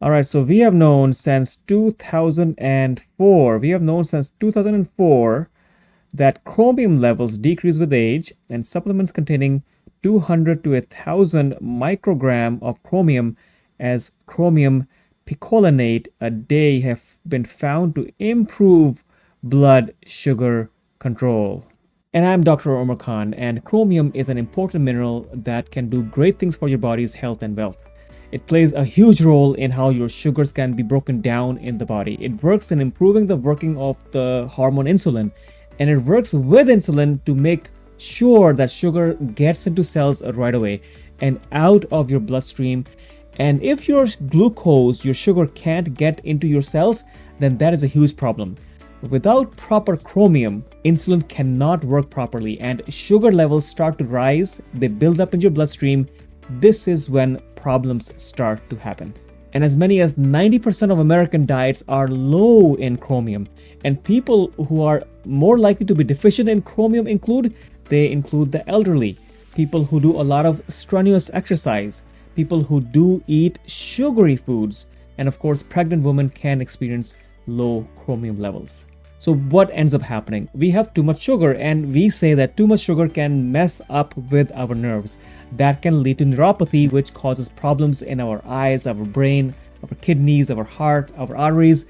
All right, so we have known since 2004, that chromium levels decrease with age, and supplements containing 200 to 1000 microgram of chromium as chromium picolinate a day have been found to improve blood sugar control. And I'm Dr. Omar Khan, and chromium is an important mineral that can do great things for your body's health and wealth. It plays a huge role in how your sugars can be broken down in the body. It works in improving the working of the hormone insulin, and it works with insulin to make sure that sugar gets into cells right away and out of your bloodstream. And if your glucose, your sugar, can't get into your cells, then that is a huge problem. Without proper chromium, insulin cannot work properly and sugar levels start to rise, they build up in your bloodstream. This is when problems start to happen. And as many as 90% of American diets are low in chromium. And people who are more likely to be deficient in chromium include the elderly, people who do a lot of strenuous exercise, people who do eat sugary foods, and of course, pregnant women can experience low chromium levels. So what ends up happening? We have too much sugar, and we say that too much sugar can mess up with our nerves. That can lead to neuropathy, which causes problems in our eyes, our brain, our kidneys, our heart, our arteries,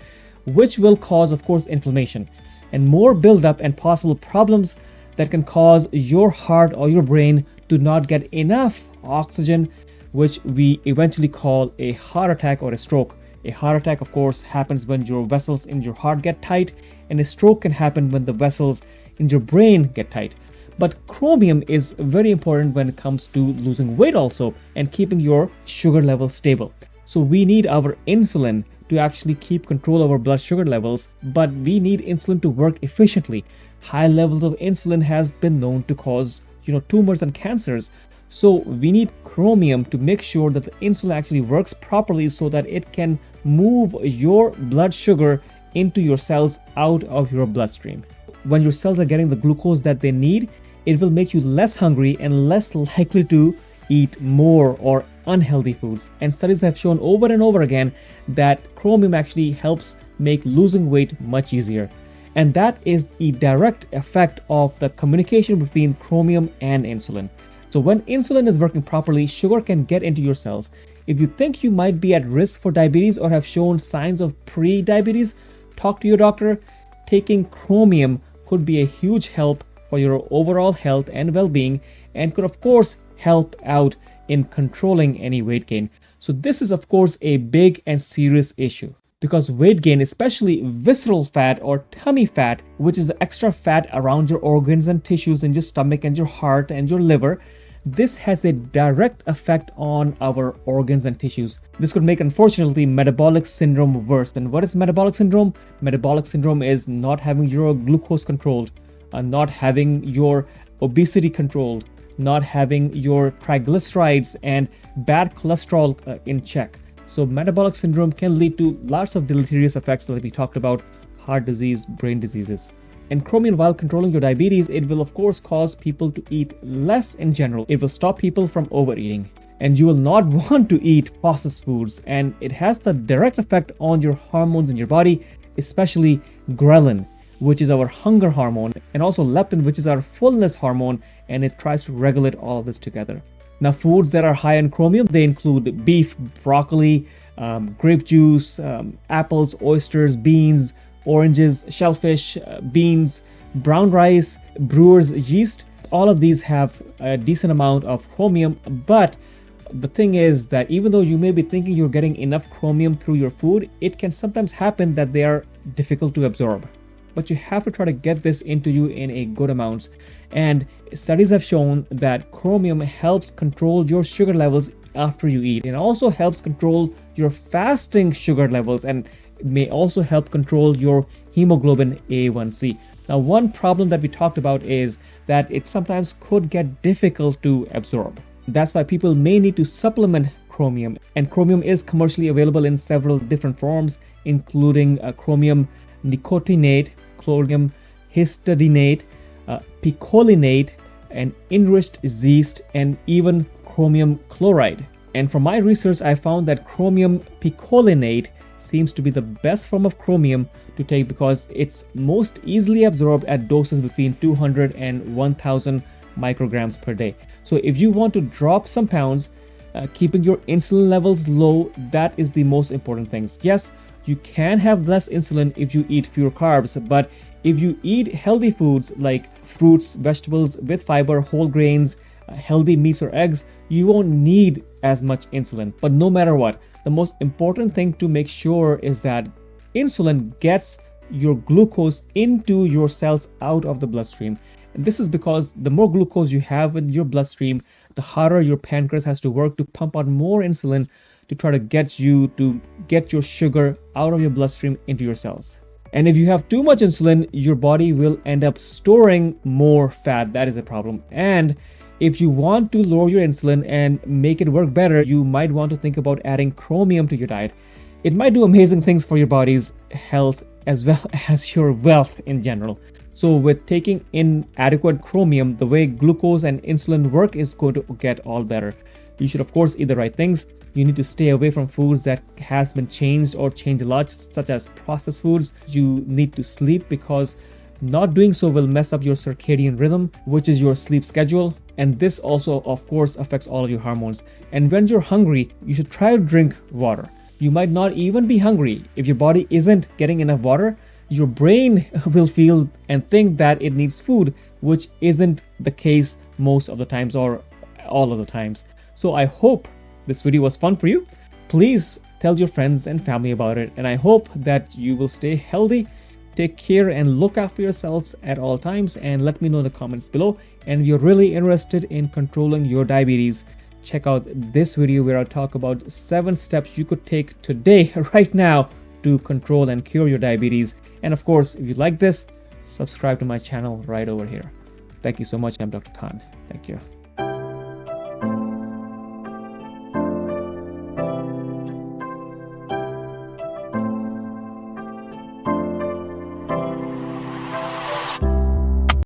which will cause, of course, inflammation and more buildup and possible problems that can cause your heart or your brain to not get enough oxygen, which we eventually call a heart attack or a stroke. A heart attack, of course, happens when your vessels in your heart get tight, and a stroke can happen when the vessels in your brain get tight. But chromium is very important when it comes to losing weight also and keeping your sugar levels stable. So we need our insulin to actually keep control of our blood sugar levels, but we need insulin to work efficiently. High levels of insulin has been known to cause, tumors and cancers. So we need chromium to make sure that the insulin actually works properly so that it can move your blood sugar into your cells out of your bloodstream. When your cells are getting the glucose that they need, it will make you less hungry and less likely to eat more or unhealthy foods. And studies have shown over and over again that chromium actually helps make losing weight much easier. And that is the direct effect of the communication between chromium and insulin. So when insulin is working properly, sugar can get into your cells. If you think you might be at risk for diabetes or have shown signs of pre-diabetes, talk to your doctor. Taking chromium could be a huge help for your overall health and well-being, and could of course help out in controlling any weight gain. So this is of course a big and serious issue, because weight gain, especially visceral fat or tummy fat, which is the extra fat around your organs and tissues in your stomach and your heart and your liver, this has a direct effect on our organs and tissues. This could make, unfortunately, metabolic syndrome worse. And what is metabolic syndrome? Metabolic syndrome is not having your glucose controlled, not having your obesity controlled, not having your triglycerides and bad cholesterol in check. So metabolic syndrome can lead to lots of deleterious effects that we talked about: heart disease, brain diseases. And chromium, while controlling your diabetes, it will of course cause people to eat less in general. It will stop people from overeating, and you will not want to eat processed foods. And it has the direct effect on your hormones in your body, especially ghrelin, which is our hunger hormone, and also leptin, which is our fullness hormone, and it tries to regulate all of this together. Now, foods that are high in chromium, they include beef, broccoli, grape juice, apples, oysters, beans, oranges, shellfish, beans, brown rice, brewer's yeast. All of these have a decent amount of chromium, but the thing is that even though you may be thinking you're getting enough chromium through your food, it can sometimes happen that they are difficult to absorb. But you have to try to get this into you in a good amounts. And studies have shown that chromium helps control your sugar levels after you eat. It also helps control your fasting sugar levels, and may also help control your hemoglobin A1C. Now, one problem that we talked about is that it sometimes could get difficult to absorb. That's why people may need to supplement chromium. And chromium is commercially available in several different forms, including chromium nicotinate, chromium histidinate, picolinate, and enriched yeast, and even chromium chloride. And from my research, I found that chromium picolinate seems to be the best form of chromium to take because it's most easily absorbed at doses between 200 and 1000 micrograms per day. So if you want to drop some pounds, keeping your insulin levels low, that is the most important things. Yes, you can have less insulin if you eat fewer carbs, but if you eat healthy foods like fruits, vegetables with fiber, whole grains, healthy meats or eggs, you won't need as much insulin. But no matter what, the most important thing to make sure is that insulin gets your glucose into your cells out of the bloodstream. And this is because the more glucose you have in your bloodstream, the harder your pancreas has to work to pump out more insulin to try to get your sugar out of your bloodstream into your cells. And if you have too much insulin, your body will end up storing more fat. That is a problem. And if you want to lower your insulin and make it work better, you might want to think about adding chromium to your diet. It might do amazing things for your body's health as well as your wealth in general. So with taking in adequate chromium, the way glucose and insulin work is going to get all better. You should of course eat the right things. You need to stay away from foods that has been changed or changed a lot, such as processed foods. You need to sleep because not doing so will mess up your circadian rhythm, which is your sleep schedule. And this also of course affects all of your hormones. And when you're hungry, you should try to drink water. You might not even be hungry. If your body isn't getting enough water, your brain will feel and think that it needs food, which isn't the case most of the times or all of the times. So I hope this video was fun for you. Please tell your friends and family about it. And I hope that you will stay healthy, take care and look after yourselves at all times, and let me know in the comments below. And if you're really interested in controlling your diabetes, check out this video where I talk about 7 steps you could take today, right now, to control and cure your diabetes. And of course, if you like this, subscribe to my channel right over here. Thank you so much. I'm Dr. Khan. Thank you.